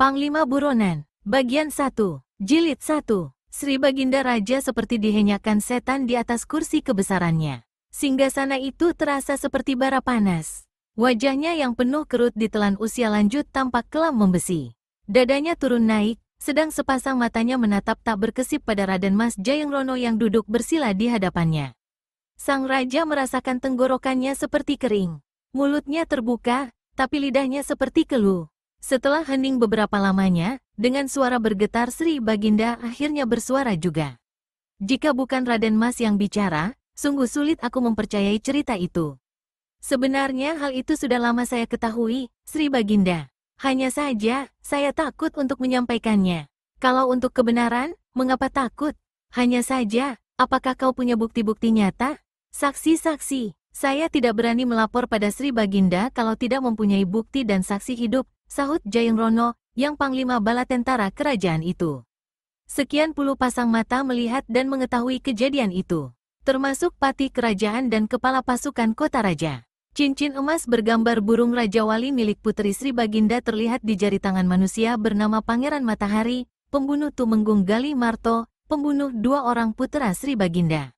Panglima Buronan, Bagian 1, Jilid 1. Sri Baginda Raja seperti dihenyakan setan di atas kursi kebesarannya. Singgasana itu terasa seperti bara panas. Wajahnya yang penuh kerut ditelan usia lanjut tampak kelam membesi. Dadanya turun naik, sedang sepasang matanya menatap tak berkesip pada Raden Mas Jayangrono yang duduk bersila di hadapannya. Sang Raja merasakan tenggorokannya seperti kering. Mulutnya terbuka, tapi lidahnya seperti keluh. Setelah hening beberapa lamanya, dengan suara bergetar Sri Baginda akhirnya bersuara juga. Jika bukan Raden Mas yang bicara, sungguh sulit aku mempercayai cerita itu. Sebenarnya hal itu sudah lama saya ketahui, Sri Baginda. Hanya saja, saya takut untuk menyampaikannya. Kalau untuk kebenaran, mengapa takut? Hanya saja, apakah kau punya bukti-bukti nyata? Saksi-saksi, saya tidak berani melapor pada Sri Baginda kalau tidak mempunyai bukti dan saksi hidup, sahut Jayangrono, yang panglima bala tentara kerajaan itu. Sekian puluh pasang mata melihat dan mengetahui kejadian itu, termasuk patih kerajaan dan kepala pasukan kota raja. Cincin emas bergambar burung Raja Wali milik Putri Sri Baginda terlihat di jari tangan manusia bernama Pangeran Matahari, pembunuh Tumenggung Gali Marto, pembunuh dua orang putra Sri Baginda.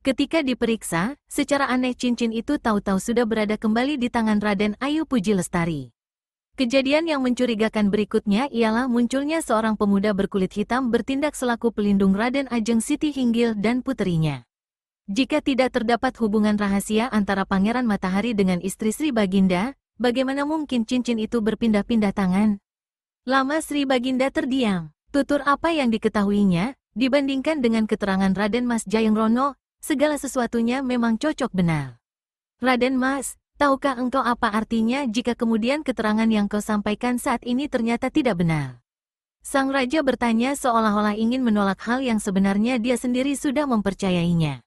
Ketika diperiksa, secara aneh cincin itu tahu-tahu sudah berada kembali di tangan Raden Ayu Puji Lestari. Kejadian yang mencurigakan berikutnya ialah munculnya seorang pemuda berkulit hitam bertindak selaku pelindung Raden Ajeng Siti Hinggil dan puterinya. Jika tidak terdapat hubungan rahasia antara Pangeran Matahari dengan istri Sri Baginda, bagaimana mungkin cincin itu berpindah-pindah tangan? Lama Sri Baginda terdiam. Tutur apa yang diketahuinya, dibandingkan dengan keterangan Raden Mas Jayangrono, segala sesuatunya memang cocok benar. Raden Mas, tahukah engkau apa artinya jika kemudian keterangan yang kau sampaikan saat ini ternyata tidak benar? Sang Raja bertanya seolah-olah ingin menolak hal yang sebenarnya dia sendiri sudah mempercayainya.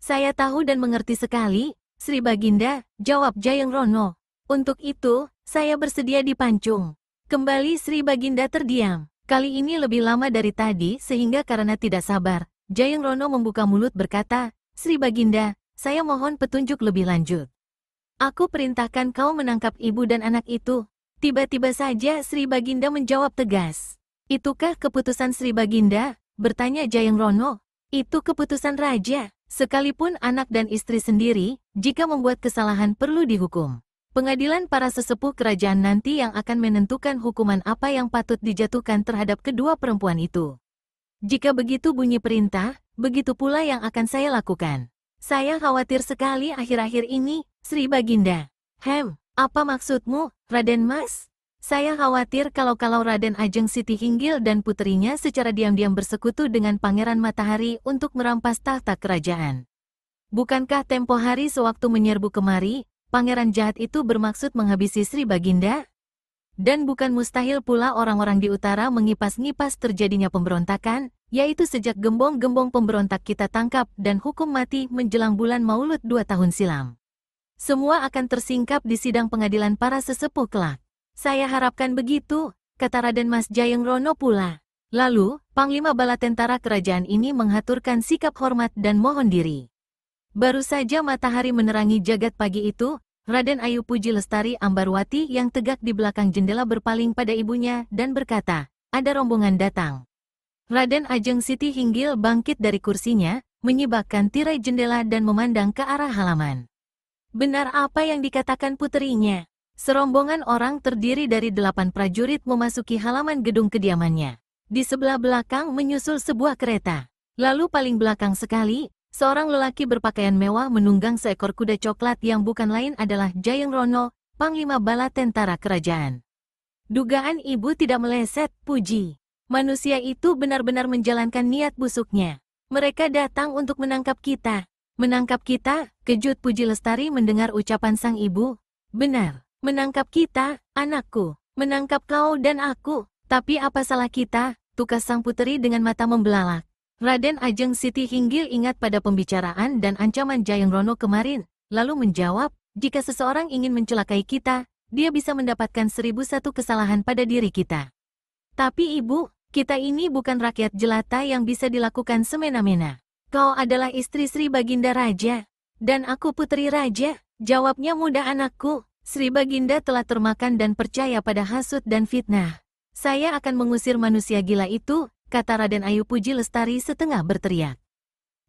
Saya tahu dan mengerti sekali, Sri Baginda, jawab Jayangrono. Untuk itu, saya bersedia dipancung. Kembali Sri Baginda terdiam. Kali ini lebih lama dari tadi sehingga karena tidak sabar, Jayangrono membuka mulut berkata, Sri Baginda, saya mohon petunjuk lebih lanjut. Aku perintahkan kau menangkap ibu dan anak itu. Tiba-tiba saja Sri Baginda menjawab tegas. Itukah keputusan Sri Baginda? Bertanya Jayangrono. Itu keputusan Raja. Sekalipun anak dan istri sendiri, jika membuat kesalahan perlu dihukum. Pengadilan para sesepuh kerajaan nanti yang akan menentukan hukuman apa yang patut dijatuhkan terhadap kedua perempuan itu. Jika begitu bunyi perintah, begitu pula yang akan saya lakukan. Saya khawatir sekali akhir-akhir ini, Sri Baginda. Apa maksudmu, Raden Mas? Saya khawatir kalau Raden Ajeng Siti Hinggil dan puterinya secara diam-diam bersekutu dengan Pangeran Matahari untuk merampas tahta kerajaan. Bukankah tempo hari sewaktu menyerbu kemari, pangeran jahat itu bermaksud menghabisi Sri Baginda? Dan bukan mustahil pula orang-orang di utara mengipas-ngipas terjadinya pemberontakan, yaitu sejak gembong-gembong pemberontak kita tangkap dan hukum mati menjelang bulan Maulud 2 tahun silam. Semua akan tersingkap di sidang pengadilan para sesepuh kelak. Saya harapkan begitu, kata Raden Mas Jayangrono pula. Lalu, Panglima Bala Tentara Kerajaan ini menghaturkan sikap hormat dan mohon diri. Baru saja matahari menerangi jagat pagi itu, Raden Ayu Puji Lestari Ambarwati yang tegak di belakang jendela berpaling pada ibunya dan berkata, ada rombongan datang. Raden Ajeng Siti Hinggil bangkit dari kursinya, menyibakkan tirai jendela dan memandang ke arah halaman. Benar apa yang dikatakan puterinya? Serombongan orang terdiri dari 8 prajurit memasuki halaman gedung kediamannya. Di sebelah belakang menyusul sebuah kereta. Lalu paling belakang sekali, seorang lelaki berpakaian mewah menunggang seekor kuda coklat yang bukan lain adalah Jayangrono, Panglima Bala Tentara Kerajaan. Dugaan ibu tidak meleset, Puji. Manusia itu benar-benar menjalankan niat busuknya. Mereka datang untuk menangkap kita. Menangkap kita? Kejut Puji Lestari mendengar ucapan sang ibu. Benar. Menangkap kita, anakku, menangkap kau dan aku. Tapi apa salah kita? Tukas sang puteri dengan mata membelalak. Raden Ajeng Siti Hinggil ingat pada pembicaraan dan ancaman Jayangrono kemarin, lalu menjawab, jika seseorang ingin mencelakai kita, dia bisa mendapatkan 1001 kesalahan pada diri kita. Tapi ibu, kita ini bukan rakyat jelata yang bisa dilakukan semena-mena. Kau adalah istri Sri Baginda Raja, dan aku putri Raja. Jawabnya mudah anakku. Sri Baginda telah termakan dan percaya pada hasut dan fitnah. Saya akan mengusir manusia gila itu, kata Raden Ayu Puji Lestari setengah berteriak.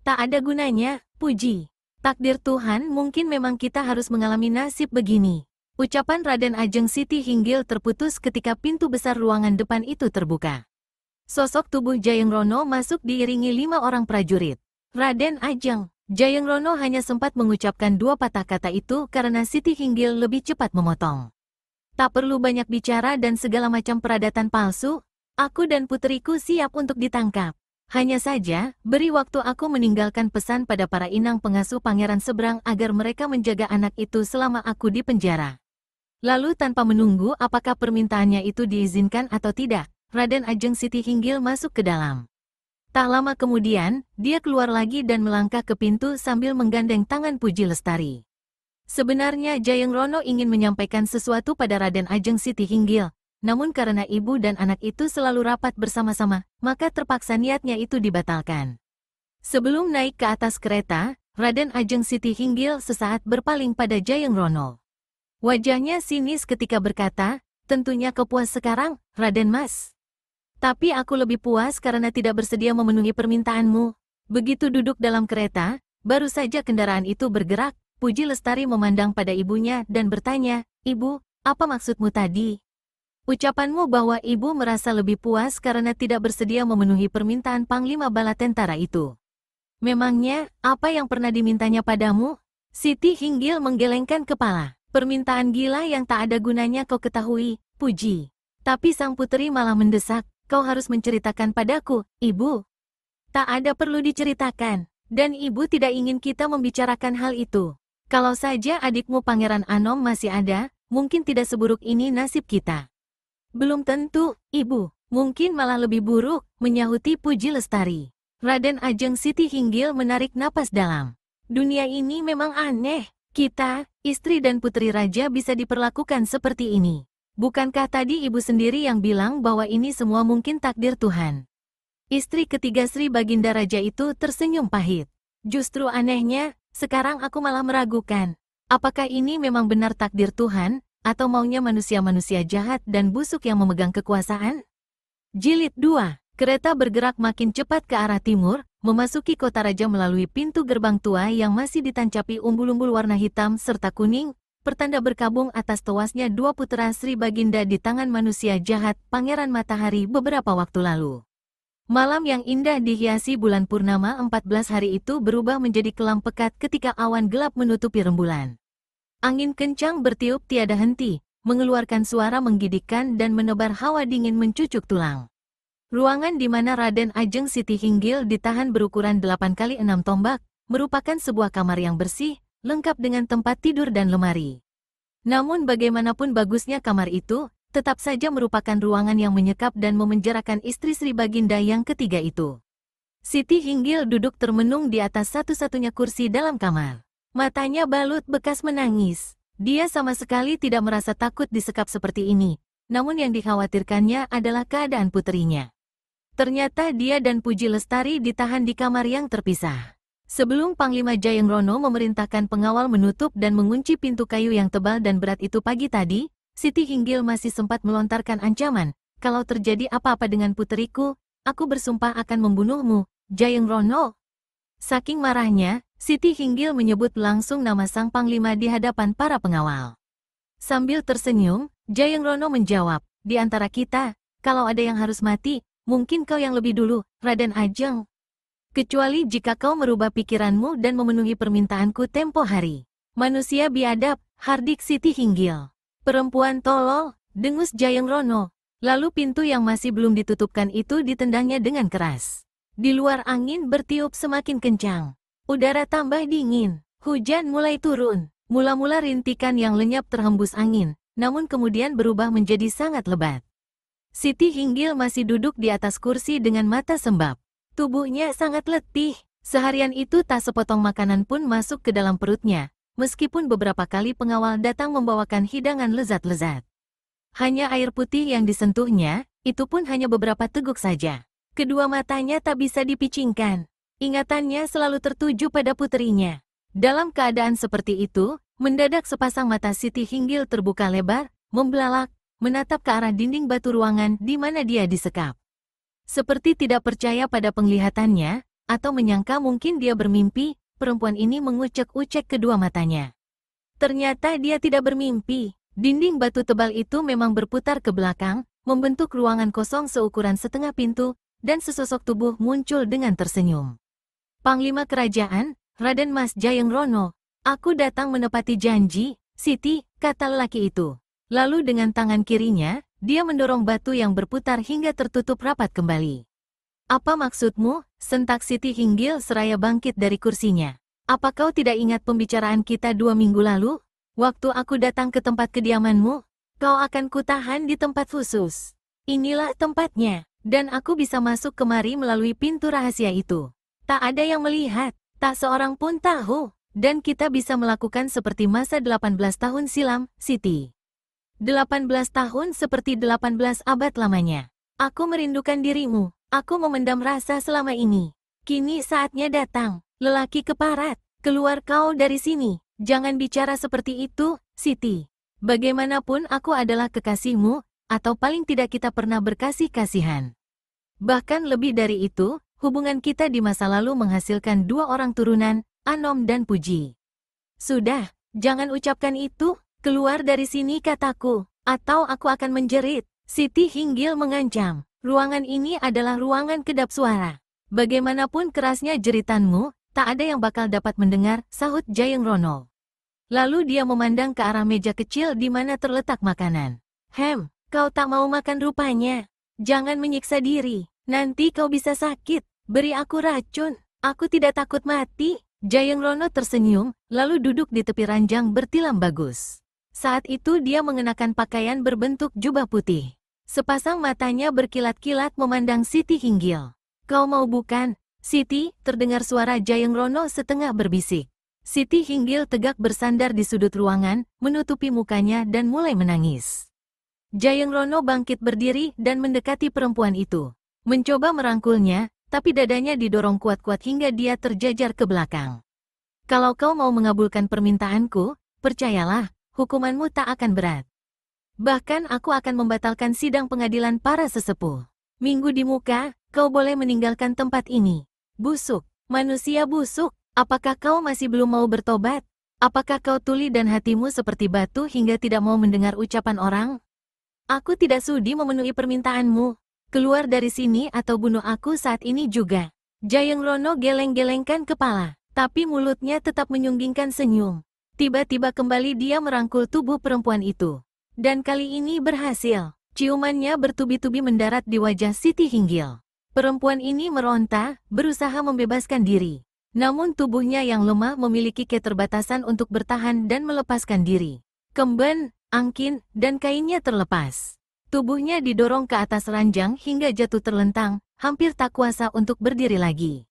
Tak ada gunanya, Puji. Takdir Tuhan, mungkin memang kita harus mengalami nasib begini. Ucapan Raden Ajeng Siti Hinggil terputus ketika pintu besar ruangan depan itu terbuka. Sosok tubuh Jayeng Rono masuk diiringi 5 orang prajurit. Raden Ajeng, Jayeng Rono hanya sempat mengucapkan 2 patah kata itu karena Siti Hinggil lebih cepat memotong. Tak perlu banyak bicara dan segala macam peradatan palsu, aku dan puteriku siap untuk ditangkap. Hanya saja, beri waktu aku meninggalkan pesan pada para inang pengasuh Pangeran Seberang agar mereka menjaga anak itu selama aku di penjara. Lalu tanpa menunggu apakah permintaannya itu diizinkan atau tidak, Raden Ajeng Siti Hinggil masuk ke dalam. Tak lama kemudian, dia keluar lagi dan melangkah ke pintu sambil menggandeng tangan Puji Lestari. Sebenarnya Jayeng Rono ingin menyampaikan sesuatu pada Raden Ajeng Siti Hinggil. Namun karena ibu dan anak itu selalu rapat bersama-sama, maka terpaksa niatnya itu dibatalkan. Sebelum naik ke atas kereta, Raden Ajeng Siti Hinggil sesaat berpaling pada Jayeng Rono. Wajahnya sinis ketika berkata, tentunya kau puas sekarang, Raden Mas. Tapi aku lebih puas karena tidak bersedia memenuhi permintaanmu. Begitu duduk dalam kereta, baru saja kendaraan itu bergerak, Puji Lestari memandang pada ibunya dan bertanya, Ibu, apa maksudmu tadi? Ucapanmu bahwa ibu merasa lebih puas karena tidak bersedia memenuhi permintaan Panglima Bala Tentara itu. Memangnya, apa yang pernah dimintanya padamu? Siti Hinggil menggelengkan kepala. Permintaan gila yang tak ada gunanya kau ketahui, Puji. Tapi sang puteri malah mendesak, kau harus menceritakan padaku, ibu. Tak ada perlu diceritakan, dan ibu tidak ingin kita membicarakan hal itu. Kalau saja adikmu Pangeran Anom masih ada, mungkin tidak seburuk ini nasib kita. Belum tentu, Ibu. Mungkin malah lebih buruk, menyahuti Puji Lestari. Raden Ajeng Siti Hinggil menarik napas dalam. Dunia ini memang aneh. Kita, istri dan putri raja bisa diperlakukan seperti ini. Bukankah tadi ibu sendiri yang bilang bahwa ini semua mungkin takdir Tuhan? Istri ketiga Sri Baginda Raja itu tersenyum pahit. Justru anehnya, sekarang aku malah meragukan. Apakah ini memang benar takdir Tuhan? Atau maunya manusia-manusia jahat dan busuk yang memegang kekuasaan? Jilid 2. Kereta bergerak makin cepat ke arah timur, memasuki kota raja melalui pintu gerbang tua yang masih ditancapi umbul-umbul warna hitam serta kuning, pertanda berkabung atas tewasnya 2 putra Sri Baginda di tangan manusia jahat Pangeran Matahari beberapa waktu lalu. Malam yang indah dihiasi bulan purnama 14 hari itu berubah menjadi kelam pekat ketika awan gelap menutupi rembulan. Angin kencang bertiup tiada henti, mengeluarkan suara menggigitkan dan menebar hawa dingin mencucuk tulang. Ruangan di mana Raden Ajeng Siti Hinggil ditahan berukuran 8 kali 6 tombak, merupakan sebuah kamar yang bersih, lengkap dengan tempat tidur dan lemari. Namun bagaimanapun bagusnya kamar itu, tetap saja merupakan ruangan yang menyekap dan memenjarakan istri Sri Baginda yang ketiga itu. Siti Hinggil duduk termenung di atas satu-satunya kursi dalam kamar. Matanya balut bekas menangis. Dia sama sekali tidak merasa takut disekap seperti ini, namun yang dikhawatirkannya adalah keadaan puterinya. Ternyata dia dan Puji Lestari ditahan di kamar yang terpisah. Sebelum Panglima Jayeng Rono memerintahkan pengawal menutup dan mengunci pintu kayu yang tebal dan berat itu pagi tadi, Siti Hinggil masih sempat melontarkan ancaman, kalau terjadi apa-apa dengan puteriku, aku bersumpah akan membunuhmu, Jayeng Rono. Saking marahnya, Siti Hinggil menyebut langsung nama sang panglima di hadapan para pengawal. Sambil tersenyum, Jayeng Rono menjawab, di antara kita, kalau ada yang harus mati, mungkin kau yang lebih dulu, Raden Ajeng. Kecuali jika kau merubah pikiranmu dan memenuhi permintaanku tempo hari. Manusia biadab, hardik Siti Hinggil. Perempuan tolol, dengus Jayeng Rono. Lalu pintu yang masih belum ditutupkan itu ditendangnya dengan keras. Di luar angin bertiup semakin kencang. Udara tambah dingin. Hujan mulai turun. Mula-mula rintikan yang lenyap terhembus angin, namun kemudian berubah menjadi sangat lebat. Siti Hinggil masih duduk di atas kursi dengan mata sembab. Tubuhnya sangat letih. Seharian itu tak sepotong makanan pun masuk ke dalam perutnya, meskipun beberapa kali pengawal datang membawakan hidangan lezat-lezat. Hanya air putih yang disentuhnya, itu pun hanya beberapa teguk saja. Kedua matanya tak bisa dipicingkan. Ingatannya selalu tertuju pada puterinya. Dalam keadaan seperti itu, mendadak sepasang mata Siti Hinggil terbuka lebar, membelalak, menatap ke arah dinding batu ruangan di mana dia disekap. Seperti tidak percaya pada penglihatannya, atau menyangka mungkin dia bermimpi, perempuan ini mengucek-ucek kedua matanya. Ternyata dia tidak bermimpi. Dinding batu tebal itu memang berputar ke belakang, membentuk ruangan kosong seukuran setengah pintu, dan sesosok tubuh muncul dengan tersenyum. Panglima Kerajaan, Raden Mas Jayeng Rono, aku datang menepati janji, Siti, kata lelaki itu. Lalu dengan tangan kirinya, dia mendorong batu yang berputar hingga tertutup rapat kembali. Apa maksudmu? Sentak Siti Hinggil seraya bangkit dari kursinya. Apa kau tidak ingat pembicaraan kita 2 minggu lalu? Waktu aku datang ke tempat kediamanmu, kau akan kutahan di tempat khusus. Inilah tempatnya, dan aku bisa masuk kemari melalui pintu rahasia itu. Tak ada yang melihat, tak seorang pun tahu, dan kita bisa melakukan seperti masa 18 tahun silam, Siti. 18 tahun seperti 18 abad lamanya. Aku merindukan dirimu, aku memendam rasa selama ini. Kini saatnya datang, lelaki keparat, keluar kau dari sini. Jangan bicara seperti itu, Siti. Bagaimanapun aku adalah kekasihmu, atau paling tidak kita pernah berkasih-kasihan. Bahkan lebih dari itu, hubungan kita di masa lalu menghasilkan 2 orang turunan, Anom dan Puji. Sudah, jangan ucapkan itu, keluar dari sini kataku, atau aku akan menjerit. Siti Hinggil mengancam, ruangan ini adalah ruangan kedap suara. Bagaimanapun kerasnya jeritanmu, tak ada yang bakal dapat mendengar, sahut Jayeng Rono. Lalu dia memandang ke arah meja kecil di mana terletak makanan. Kau tak mau makan rupanya. Jangan menyiksa diri, nanti kau bisa sakit. Beri aku racun, aku tidak takut mati. Jayeng Rono tersenyum, lalu duduk di tepi ranjang bertilam bagus. Saat itu dia mengenakan pakaian berbentuk jubah putih. Sepasang matanya berkilat-kilat memandang Siti Hinggil. Kau mau bukan? Siti, terdengar suara Jayeng Rono setengah berbisik. Siti Hinggil tegak bersandar di sudut ruangan, menutupi mukanya dan mulai menangis. Jayeng Rono bangkit berdiri dan mendekati perempuan itu. Mencoba merangkulnya, tapi dadanya didorong kuat-kuat hingga dia terjajar ke belakang. Kalau kau mau mengabulkan permintaanku, percayalah, hukumanmu tak akan berat. Bahkan aku akan membatalkan sidang pengadilan para sesepuh. Minggu di muka, kau boleh meninggalkan tempat ini. Busuk, manusia busuk. Apakah kau masih belum mau bertobat? Apakah kau tuli dan hatimu seperti batu hingga tidak mau mendengar ucapan orang? Aku tidak sudi memenuhi permintaanmu. Keluar dari sini atau bunuh aku saat ini juga. Jayeng Rono geleng-gelengkan kepala, tapi mulutnya tetap menyunggingkan senyum. Tiba-tiba kembali dia merangkul tubuh perempuan itu. Dan kali ini berhasil. Ciumannya bertubi-tubi mendarat di wajah Siti Hinggil. Perempuan ini meronta, berusaha membebaskan diri. Namun tubuhnya yang lemah memiliki keterbatasan untuk bertahan dan melepaskan diri. Kemben, angkin, dan kainnya terlepas. Tubuhnya didorong ke atas ranjang hingga jatuh terlentang, hampir tak kuasa untuk berdiri lagi.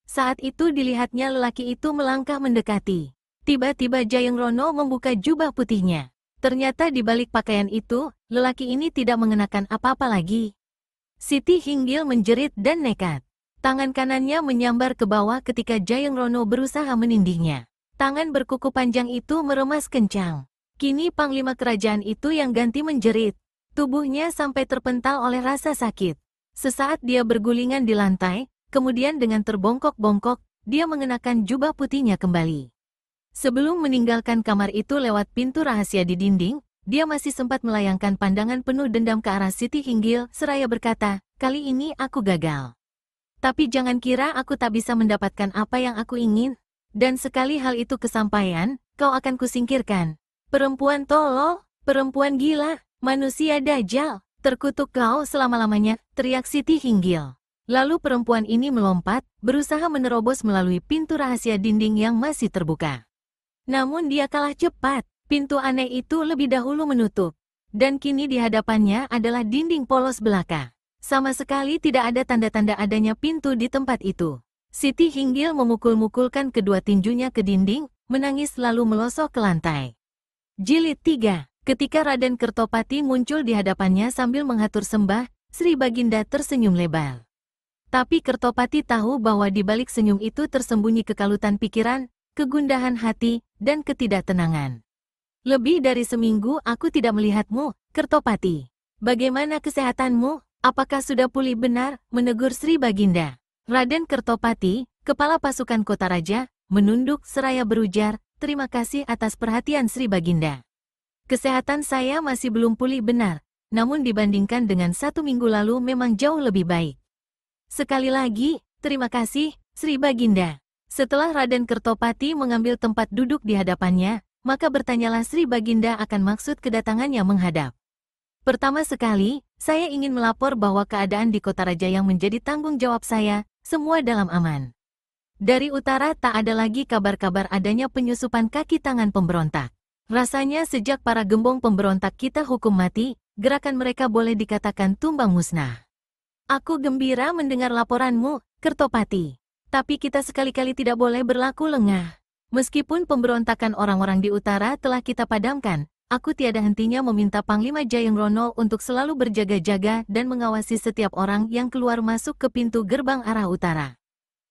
Saat itu dilihatnya lelaki itu melangkah mendekati. Tiba-tiba Jayeng Rono membuka jubah putihnya. Ternyata di balik pakaian itu, lelaki ini tidak mengenakan apa-apa lagi. Siti Hinggil menjerit dan nekat. Tangan kanannya menyambar ke bawah ketika Jayeng Rono berusaha menindihnya. Tangan berkuku panjang itu meremas kencang. Kini panglima kerajaan itu yang ganti menjerit. Tubuhnya sampai terpental oleh rasa sakit. Sesaat dia bergulingan di lantai, kemudian dengan terbongkok-bongkok, dia mengenakan jubah putihnya kembali. Sebelum meninggalkan kamar itu lewat pintu rahasia di dinding, dia masih sempat melayangkan pandangan penuh dendam ke arah Siti Hinggil seraya berkata, kali ini aku gagal. Tapi jangan kira aku tak bisa mendapatkan apa yang aku ingin. Dan sekali hal itu kesampaian, kau akan kusingkirkan. Perempuan tolol, perempuan gila, manusia dajjal, terkutuk kau selama-lamanya, teriak Siti Hinggil. Lalu perempuan ini melompat, berusaha menerobos melalui pintu rahasia dinding yang masih terbuka. Namun dia kalah cepat, pintu aneh itu lebih dahulu menutup. Dan kini di hadapannya adalah dinding polos belaka. Sama sekali tidak ada tanda-tanda adanya pintu di tempat itu. Siti Hinggil memukul-mukulkan kedua tinjunya ke dinding, menangis lalu melosok ke lantai. Jilid 3. Ketika Raden Kertopati muncul di hadapannya sambil menghatur sembah, Sri Baginda tersenyum lebar. Tapi Kertopati tahu bahwa di balik senyum itu tersembunyi kekalutan pikiran, kegundahan hati, dan ketidaktenangan. Lebih dari seminggu aku tidak melihatmu, Kertopati. Bagaimana kesehatanmu? Apakah sudah pulih benar? Menegur Sri Baginda. Raden Kertopati, kepala pasukan Kota Raja, menunduk seraya berujar, terima kasih atas perhatian Sri Baginda. Kesehatan saya masih belum pulih benar, namun dibandingkan dengan 1 minggu lalu memang jauh lebih baik. Sekali lagi, terima kasih, Sri Baginda. Setelah Raden Kertopati mengambil tempat duduk di hadapannya, maka bertanyalah Sri Baginda akan maksud kedatangannya menghadap. Pertama sekali, saya ingin melapor bahwa keadaan di Kota Raja yang menjadi tanggung jawab saya, semua dalam aman. Dari utara tak ada lagi kabar-kabar adanya penyusupan kaki tangan pemberontak. Rasanya sejak para gembong pemberontak kita hukum mati, gerakan mereka boleh dikatakan tumbang musnah. Aku gembira mendengar laporanmu, Kertopati. Tapi kita sekali-kali tidak boleh berlaku lengah. Meskipun pemberontakan orang-orang di utara telah kita padamkan, aku tiada hentinya meminta Panglima Jayengrono untuk selalu berjaga-jaga dan mengawasi setiap orang yang keluar masuk ke pintu gerbang arah utara.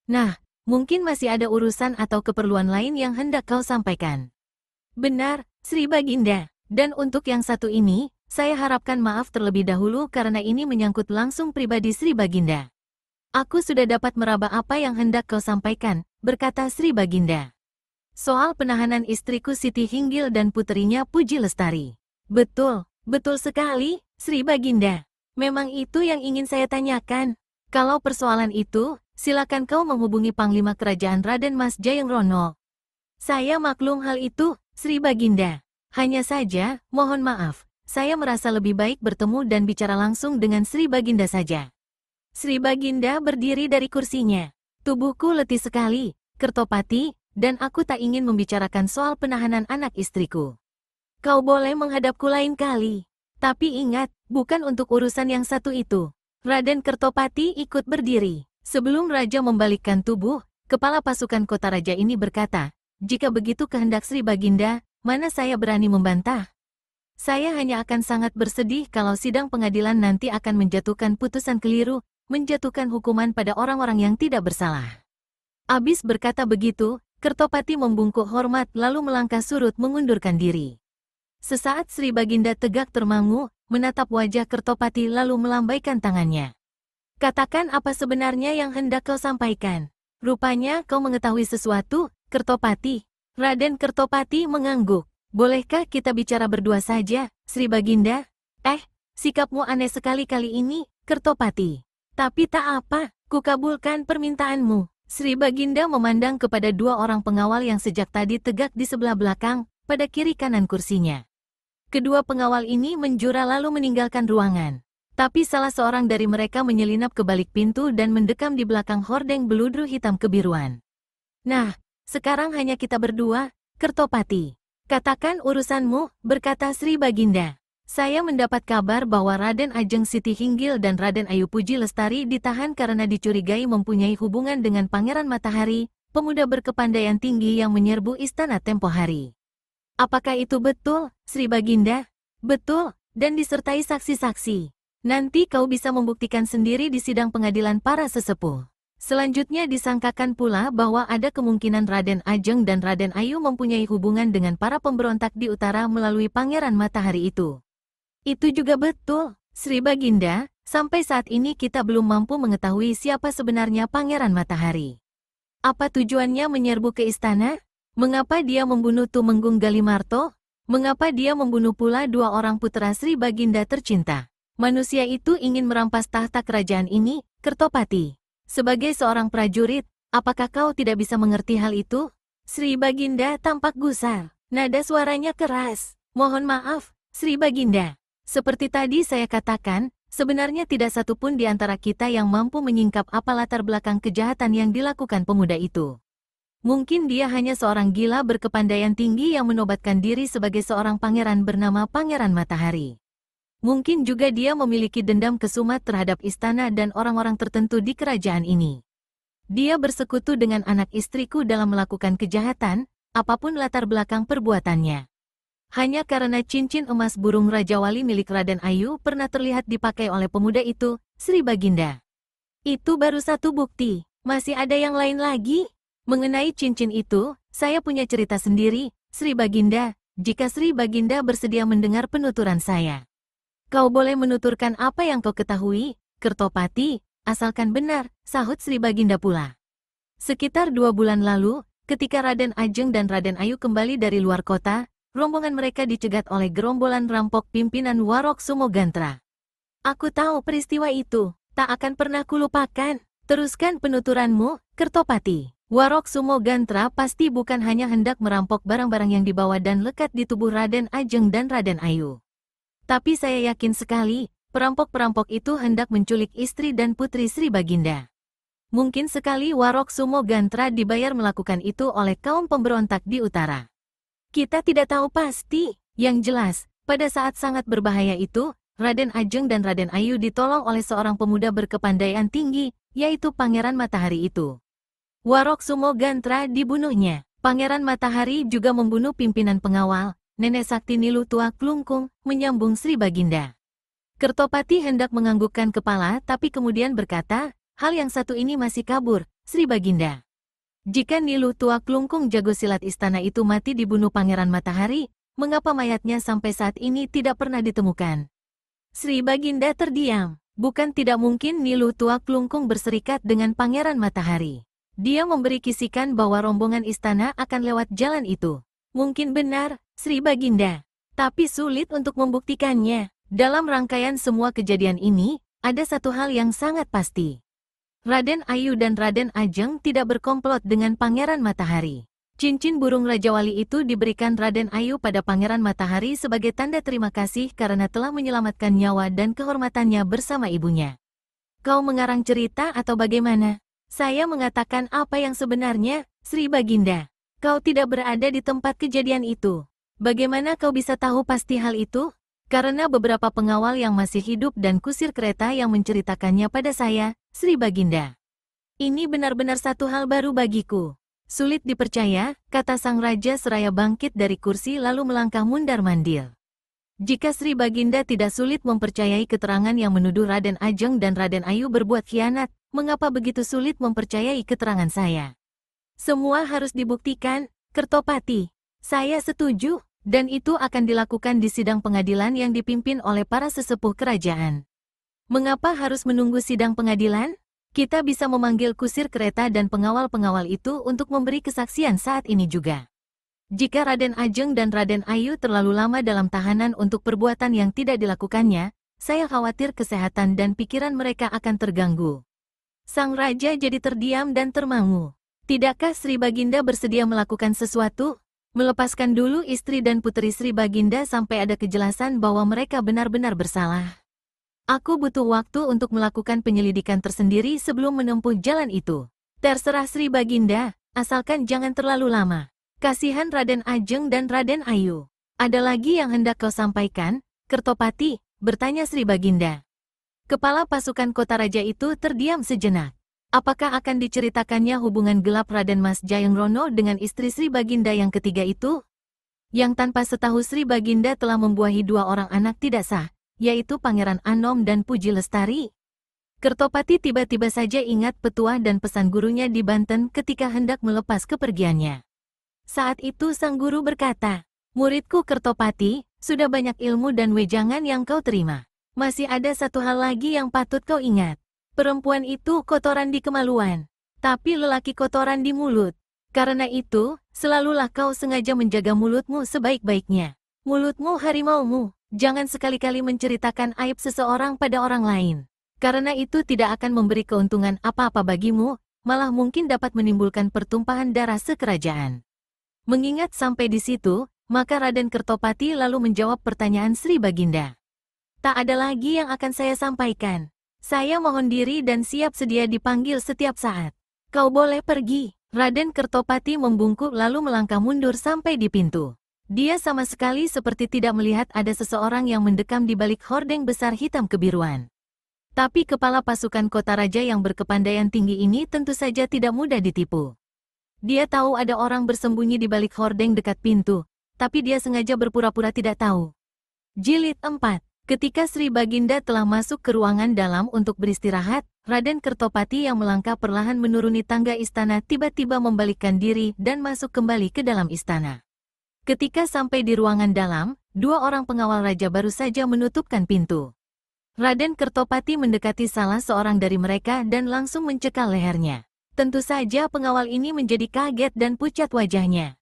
Nah, mungkin masih ada urusan atau keperluan lain yang hendak kau sampaikan. Benar, Sri Baginda. Dan untuk yang satu ini, saya harapkan maaf terlebih dahulu karena ini menyangkut langsung pribadi Sri Baginda. Aku sudah dapat meraba apa yang hendak kau sampaikan, berkata Sri Baginda. Soal penahanan istriku Siti Hinggil dan puterinya Puji Lestari. Betul, betul sekali, Sri Baginda. Memang itu yang ingin saya tanyakan. Kalau persoalan itu, silakan kau menghubungi Panglima Kerajaan Raden Mas Jayengrono. Saya maklum hal itu, Sri Baginda. Hanya saja, mohon maaf, saya merasa lebih baik bertemu dan bicara langsung dengan Sri Baginda saja. Sri Baginda berdiri dari kursinya. Tubuhku letih sekali, Kertopati, dan aku tak ingin membicarakan soal penahanan anak istriku. Kau boleh menghadapku lain kali. Tapi ingat, bukan untuk urusan yang satu itu. Raden Kertopati ikut berdiri. Sebelum Raja membalikkan tubuh, kepala pasukan Kota Raja ini berkata, jika begitu kehendak Sri Baginda, mana saya berani membantah. Saya hanya akan sangat bersedih kalau sidang pengadilan nanti akan menjatuhkan putusan keliru, menjatuhkan hukuman pada orang-orang yang tidak bersalah. Abis berkata begitu, Kertopati membungkuk hormat lalu melangkah surut mengundurkan diri. Sesaat Sri Baginda tegak termangu, menatap wajah Kertopati lalu melambaikan tangannya. Katakan apa sebenarnya yang hendak kau sampaikan. Rupanya kau mengetahui sesuatu, Kertopati. Raden Kertopati mengangguk. Bolehkah kita bicara berdua saja, Sri Baginda? Sikapmu aneh sekali kali ini, Kertopati. Tapi tak apa, kukabulkan permintaanmu. Sri Baginda memandang kepada 2 orang pengawal yang sejak tadi tegak di sebelah belakang, pada kiri kanan kursinya. Kedua pengawal ini menjura lalu meninggalkan ruangan. Tapi salah seorang dari mereka menyelinap ke balik pintu dan mendekam di belakang hordeng beludru hitam kebiruan. Nah, sekarang hanya kita berdua, Kertopati. Katakan urusanmu, berkata Sri Baginda. Saya mendapat kabar bahwa Raden Ajeng Siti Hinggil dan Raden Ayu Puji Lestari ditahan karena dicurigai mempunyai hubungan dengan Pangeran Matahari, pemuda berkepandaian tinggi yang menyerbu istana tempo hari. Apakah itu betul, Sri Baginda? Betul, dan disertai saksi-saksi. Nanti kau bisa membuktikan sendiri di sidang pengadilan para sesepuh. Selanjutnya disangkakan pula bahwa ada kemungkinan Raden Ajeng dan Raden Ayu mempunyai hubungan dengan para pemberontak di utara melalui Pangeran Matahari itu. Itu juga betul, Sri Baginda, sampai saat ini kita belum mampu mengetahui siapa sebenarnya Pangeran Matahari. Apa tujuannya menyerbu ke istana? Mengapa dia membunuh Tumenggung Galimarto? Mengapa dia membunuh pula 2 orang putra Sri Baginda tercinta? Manusia itu ingin merampas tahta kerajaan ini, Kertopati. Sebagai seorang prajurit, apakah kau tidak bisa mengerti hal itu? Sri Baginda tampak gusar, nada suaranya keras. Mohon maaf, Sri Baginda. Seperti tadi saya katakan, sebenarnya tidak satupun di antara kita yang mampu menyingkap apa latar belakang kejahatan yang dilakukan pemuda itu. Mungkin dia hanya seorang gila berkepandaian tinggi yang menobatkan diri sebagai seorang pangeran bernama Pangeran Matahari. Mungkin juga dia memiliki dendam kesumat terhadap istana dan orang-orang tertentu di kerajaan ini. Dia bersekutu dengan anak istriku dalam melakukan kejahatan, apapun latar belakang perbuatannya. Hanya karena cincin emas burung Raja Wali milik Raden Ayu pernah terlihat dipakai oleh pemuda itu, Sri Baginda. Itu baru satu bukti, masih ada yang lain lagi. Mengenai cincin itu, saya punya cerita sendiri, Sri Baginda, jika Sri Baginda bersedia mendengar penuturan saya. Kau boleh menuturkan apa yang kau ketahui, Kertopati, asalkan benar, sahut Sri Baginda pula. Sekitar 2 bulan lalu, ketika Raden Ajeng dan Raden Ayu kembali dari luar kota, rombongan mereka dicegat oleh gerombolan rampok pimpinan Warok Sumogantra. Aku tahu peristiwa itu, tak akan pernah kulupakan. Teruskan penuturanmu, Kertopati. Warok Sumogantra pasti bukan hanya hendak merampok barang-barang yang dibawa dan lekat di tubuh Raden Ajeng dan Raden Ayu. Tapi saya yakin sekali, perampok-perampok itu hendak menculik istri dan putri Sri Baginda. Mungkin sekali Warok Sumogantra dibayar melakukan itu oleh kaum pemberontak di utara. Kita tidak tahu pasti. Yang jelas, pada saat sangat berbahaya itu, Raden Ajeng dan Raden Ayu ditolong oleh seorang pemuda berkepandaian tinggi, yaitu Pangeran Matahari itu. Warok Sumogantra dibunuhnya. Pangeran Matahari juga membunuh pimpinan pengawal, Nenek Sakti Nilu Tua Klungkung, menyambung Sri Baginda. Kertopati hendak menganggukkan kepala tapi kemudian berkata, hal yang satu ini masih kabur, Sri Baginda. Jika Nilu Tua Klungkung jago silat istana itu mati dibunuh Pangeran Matahari, mengapa mayatnya sampai saat ini tidak pernah ditemukan? Sri Baginda terdiam. Bukan tidak mungkin Nilu Tua Klungkung berserikat dengan Pangeran Matahari. Dia memberi kisikan bahwa rombongan istana akan lewat jalan itu. Mungkin benar, Sri Baginda. Tapi sulit untuk membuktikannya. Dalam rangkaian semua kejadian ini, ada satu hal yang sangat pasti. Raden Ayu dan Raden Ajeng tidak berkomplot dengan Pangeran Matahari. Cincin burung Raja Wali itu diberikan Raden Ayu pada Pangeran Matahari sebagai tanda terima kasih karena telah menyelamatkan nyawa dan kehormatannya bersama ibunya. Kau mengarang cerita atau bagaimana? Saya mengatakan apa yang sebenarnya, Sri Baginda. Kau tidak berada di tempat kejadian itu. Bagaimana kau bisa tahu pasti hal itu? Karena beberapa pengawal yang masih hidup dan kusir kereta yang menceritakannya pada saya, Sri Baginda. Ini benar-benar satu hal baru bagiku. Sulit dipercaya, kata sang raja seraya bangkit dari kursi lalu melangkah mundar-mandir. Jika Sri Baginda tidak sulit mempercayai keterangan yang menuduh Raden Ajeng dan Raden Ayu berbuat khianat, mengapa begitu sulit mempercayai keterangan saya? Semua harus dibuktikan, Kertopati. Saya setuju, dan itu akan dilakukan di sidang pengadilan yang dipimpin oleh para sesepuh kerajaan. Mengapa harus menunggu sidang pengadilan? Kita bisa memanggil kusir kereta dan pengawal-pengawal itu untuk memberi kesaksian saat ini juga. Jika Raden Ajeng dan Raden Ayu terlalu lama dalam tahanan untuk perbuatan yang tidak dilakukannya, saya khawatir kesehatan dan pikiran mereka akan terganggu. Sang raja jadi terdiam dan termangu. Tidakkah Sri Baginda bersedia melakukan sesuatu? Melepaskan dulu istri dan putri Sri Baginda sampai ada kejelasan bahwa mereka benar-benar bersalah. Aku butuh waktu untuk melakukan penyelidikan tersendiri sebelum menempuh jalan itu. Terserah Sri Baginda, asalkan jangan terlalu lama. Kasihan Raden Ajeng dan Raden Ayu. Ada lagi yang hendak kau sampaikan, Kertopati? Bertanya Sri Baginda. Kepala pasukan kota raja itu terdiam sejenak. Apakah akan diceritakannya hubungan gelap Raden Mas Jayangrono dengan istri Sri Baginda yang ketiga itu? Yang tanpa setahu Sri Baginda telah membuahi 2 orang anak tidak sah, yaitu Pangeran Anom dan Puji Lestari. Kertopati tiba-tiba saja ingat petuah dan pesan gurunya di Banten ketika hendak melepas kepergiannya. Saat itu sang guru berkata, muridku Kertopati, sudah banyak ilmu dan wejangan yang kau terima. Masih ada satu hal lagi yang patut kau ingat. Perempuan itu kotoran di kemaluan, tapi lelaki kotoran di mulut. Karena itu, selalulah kau sengaja menjaga mulutmu sebaik-baiknya. Mulutmu harimaumu, jangan sekali-kali menceritakan aib seseorang pada orang lain. Karena itu tidak akan memberi keuntungan apa-apa bagimu, malah mungkin dapat menimbulkan pertumpahan darah sekerajaan. Mengingat sampai di situ, maka Raden Kertopati lalu menjawab pertanyaan Sri Baginda. Tak ada lagi yang akan saya sampaikan. Saya mohon diri dan siap sedia dipanggil setiap saat. Kau boleh pergi. Raden Kertopati membungkuk lalu melangkah mundur sampai di pintu. Dia sama sekali seperti tidak melihat ada seseorang yang mendekam di balik hordeng besar hitam kebiruan. Tapi kepala pasukan kota raja yang berkepandaian tinggi ini tentu saja tidak mudah ditipu. Dia tahu ada orang bersembunyi di balik hordeng dekat pintu, tapi dia sengaja berpura-pura tidak tahu. Jilid 4. Ketika Sri Baginda telah masuk ke ruangan dalam untuk beristirahat, Raden Kertopati yang melangkah perlahan menuruni tangga istana tiba-tiba membalikkan diri dan masuk kembali ke dalam istana. Ketika sampai di ruangan dalam, dua orang pengawal raja baru saja menutupkan pintu. Raden Kertopati mendekati salah seorang dari mereka dan langsung mencekal lehernya. Tentu saja pengawal ini menjadi kaget dan pucat wajahnya.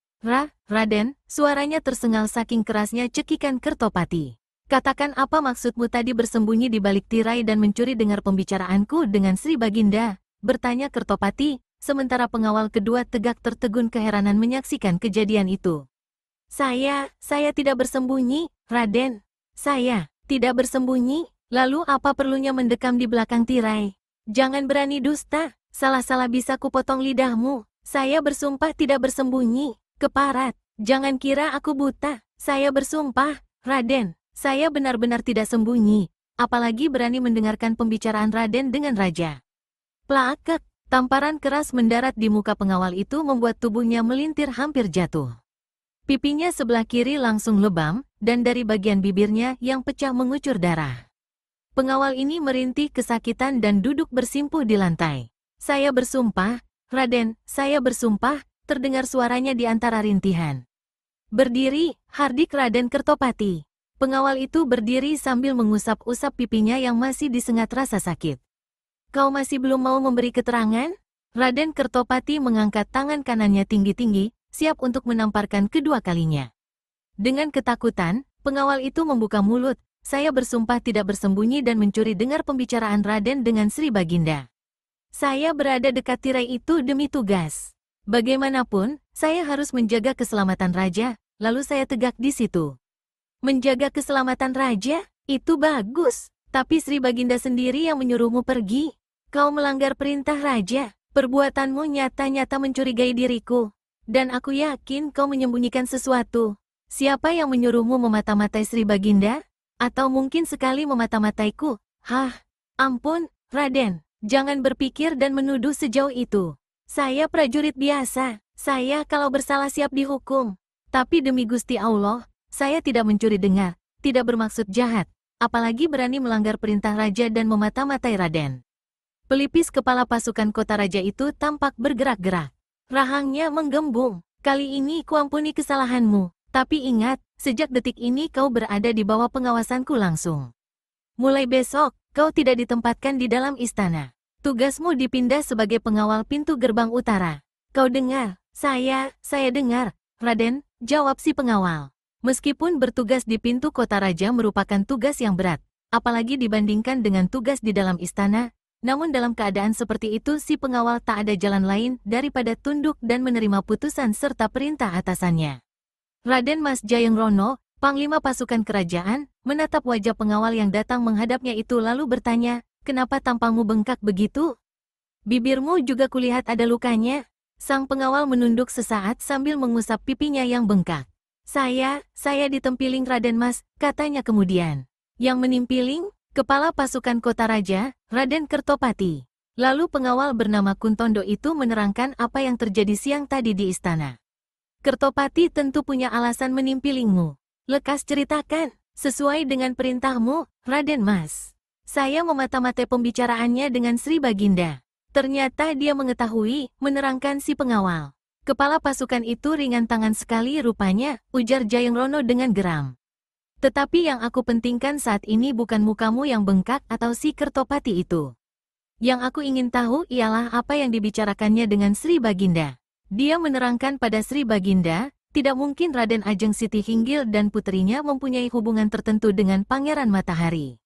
Raden, suaranya tersengal saking kerasnya cekikan Kertopati. Katakan apa maksudmu tadi bersembunyi di balik tirai dan mencuri dengar pembicaraanku dengan Sri Baginda? Bertanya Kertopati, sementara pengawal kedua tegak tertegun keheranan menyaksikan kejadian itu. Saya tidak bersembunyi, Raden. Saya tidak bersembunyi, lalu apa perlunya mendekam di belakang tirai? Jangan berani dusta, salah-salah bisa kupotong lidahmu. Saya bersumpah tidak bersembunyi, keparat. Jangan kira aku buta, saya bersumpah, Raden. Saya benar-benar tidak sembunyi, apalagi berani mendengarkan pembicaraan Raden dengan Raja. Plakek, tamparan keras mendarat di muka pengawal itu membuat tubuhnya melintir hampir jatuh. Pipinya sebelah kiri langsung lebam, dan dari bagian bibirnya yang pecah mengucur darah. Pengawal ini merintih kesakitan dan duduk bersimpuh di lantai. Saya bersumpah, Raden, saya bersumpah, terdengar suaranya di antara rintihan. Berdiri, hardik Raden Kertopati. Pengawal itu berdiri sambil mengusap-usap pipinya yang masih disengat rasa sakit. Kau masih belum mau memberi keterangan? Raden Kertopati mengangkat tangan kanannya tinggi-tinggi, siap untuk menamparkan kedua kalinya. Dengan ketakutan, pengawal itu membuka mulut. Saya bersumpah tidak bersembunyi dan mencuri dengar pembicaraan Raden dengan Sri Baginda. Saya berada dekat tirai itu demi tugas. Bagaimanapun, saya harus menjaga keselamatan Raja, lalu saya tegak di situ. Menjaga keselamatan Raja? Itu bagus. Tapi Sri Baginda sendiri yang menyuruhmu pergi. Kau melanggar perintah Raja. Perbuatanmu nyata-nyata mencurigai diriku. Dan aku yakin kau menyembunyikan sesuatu. Siapa yang menyuruhmu memata-matai Sri Baginda? Atau mungkin sekali memata-mataiku? Ampun, Raden. Jangan berpikir dan menuduh sejauh itu. Saya prajurit biasa. Saya kalau bersalah siap dihukum. Tapi demi Gusti Allah, saya tidak mencuri dengar, tidak bermaksud jahat, apalagi berani melanggar perintah Raja dan memata-matai Raden. Pelipis kepala pasukan kota Raja itu tampak bergerak-gerak. Rahangnya menggembung. Kali ini kuampuni kesalahanmu, tapi ingat, sejak detik ini kau berada di bawah pengawasanku langsung. Mulai besok, kau tidak ditempatkan di dalam istana. Tugasmu dipindah sebagai pengawal pintu gerbang utara. Kau dengar? Saya dengar, Raden, jawab si pengawal. Meskipun bertugas di pintu kota Raja merupakan tugas yang berat, apalagi dibandingkan dengan tugas di dalam istana, namun dalam keadaan seperti itu si pengawal tak ada jalan lain daripada tunduk dan menerima putusan serta perintah atasannya. Raden Mas Jayengrono, Panglima pasukan kerajaan, menatap wajah pengawal yang datang menghadapnya itu lalu bertanya, kenapa tampangmu bengkak begitu? Bibirmu juga kulihat ada lukanya. Sang pengawal menunduk sesaat sambil mengusap pipinya yang bengkak. Saya ditempiling Raden Mas, katanya kemudian. Yang menimpiling? Kepala pasukan kota Raja, Raden Kertopati. Lalu pengawal bernama Kuntondo itu menerangkan apa yang terjadi siang tadi di istana. Kertopati tentu punya alasan menimpilingmu. Lekas ceritakan, sesuai dengan perintahmu, Raden Mas. Saya memata-matai pembicaraannya dengan Sri Baginda. Ternyata dia mengetahui, menerangkan si pengawal. Kepala pasukan itu ringan tangan sekali rupanya, ujar Jayengrono dengan geram. Tetapi yang aku pentingkan saat ini bukan mukamu yang bengkak atau si Kertopati itu. Yang aku ingin tahu ialah apa yang dibicarakannya dengan Sri Baginda. Dia menerangkan pada Sri Baginda, tidak mungkin Raden Ajeng Siti Hinggil dan putrinya mempunyai hubungan tertentu dengan Pangeran Matahari.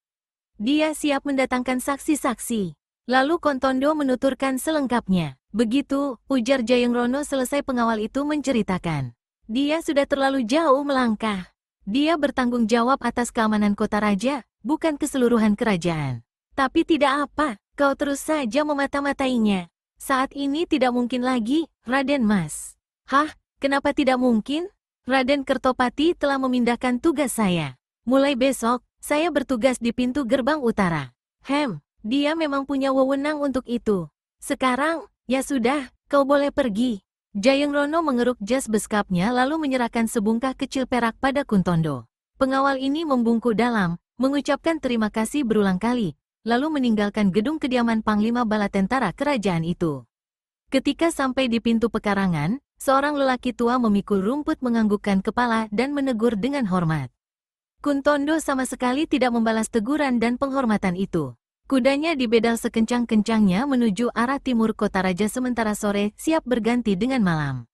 Dia siap mendatangkan saksi-saksi. Lalu Kuntondo menuturkan selengkapnya. Begitu, ujar Jayengrono selesai pengawal itu menceritakan. Dia sudah terlalu jauh melangkah. Dia bertanggung jawab atas keamanan kota Raja, bukan keseluruhan kerajaan. Tapi tidak apa, kau terus saja memata-matainya. Saat ini tidak mungkin lagi, Raden Mas. Kenapa tidak mungkin? Raden Kertopati telah memindahkan tugas saya. Mulai besok, saya bertugas di pintu gerbang utara. Dia memang punya wewenang untuk itu. Sekarang, ya sudah, kau boleh pergi. Jayengrono mengeruk jas beskapnya lalu menyerahkan sebungkah kecil perak pada Kuntondo. Pengawal ini membungkuk dalam, mengucapkan terima kasih berulang kali, lalu meninggalkan gedung kediaman Panglima Bala Tentara kerajaan itu. Ketika sampai di pintu pekarangan, Seorang lelaki tua memikul rumput menganggukkan kepala dan menegur dengan hormat. Kuntondo sama sekali tidak membalas teguran dan penghormatan itu. Kudanya dibedal sekencang-kencangnya menuju arah timur kota raja sementara sore siap berganti dengan malam.